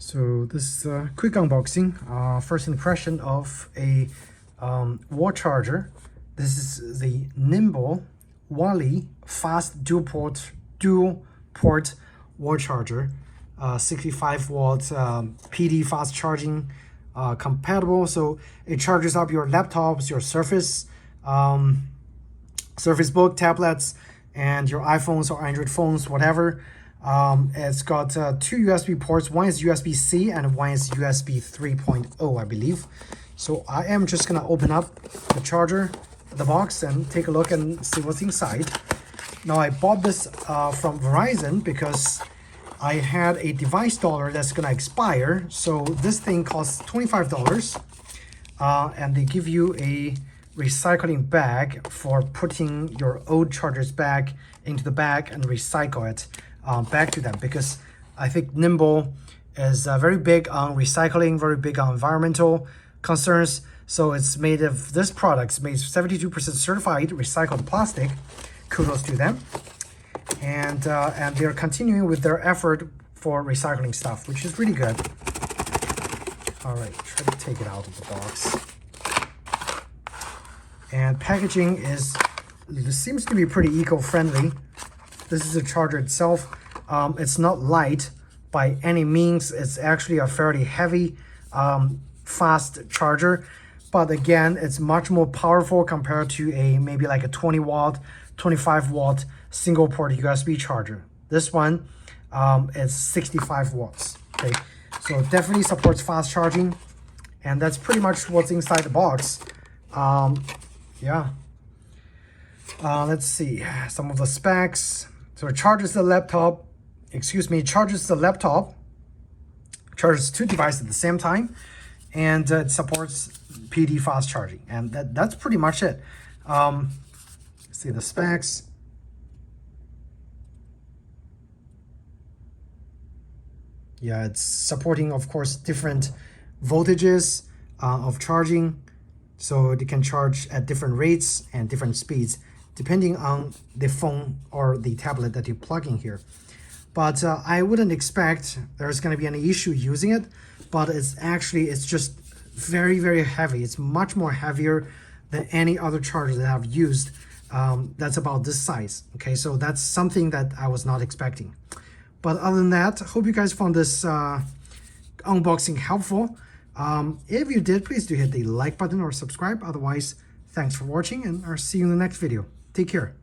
So this is a quick unboxing, first impression of a wall charger. This is the Nimble WALLY fast dual port wall charger, 65 watt PD fast charging compatible. So it charges up your laptops, your Surface Book, tablets, and your iPhones or Android phones, whatever. It's got two USB ports. One is USB-C and one is USB 3.0, I believe. So I am just gonna open up the charger, the box, and take a look and see what's inside. Now I bought this from Verizon because I had a device dollar that's gonna expire. So this thing costs $25, and they give you a recycling bag for putting your old chargers back into the bag and recycle it back to them, because I think Nimble is very big on recycling, very big on environmental concerns. So it's made of this product. It's made 72% certified recycled plastic. Kudos to them. And they're continuing with their effort for recycling stuff, which is really good. All right, try to take it out of the box. And packaging seems to be pretty eco-friendly. This is the charger itself. It's not light by any means. It's actually a fairly heavy, fast charger. But again, it's much more powerful compared to maybe like a 20 watt, 25 watt single port USB charger. This one is 65 watts. Okay, so it definitely supports fast charging. And that's pretty much what's inside the box. Yeah. Let's see some of the specs. So it charges the laptop, charges two devices at the same time, and it supports PD fast charging. And that's pretty much it. See the specs. Yeah, it's supporting, of course, different voltages of charging. So it can charge at different rates and different speeds, depending on the phone or the tablet that you plug in here. But I wouldn't expect there's going to be any issue using it, but it's just very, very heavy. It's much more heavier than any other charger that I've used that's about this size. Okay, so that's something that I was not expecting. But other than that, hope you guys found this unboxing helpful. If you did, please do hit the like button or subscribe. Otherwise, thanks for watching, and I'll see you in the next video. Take care.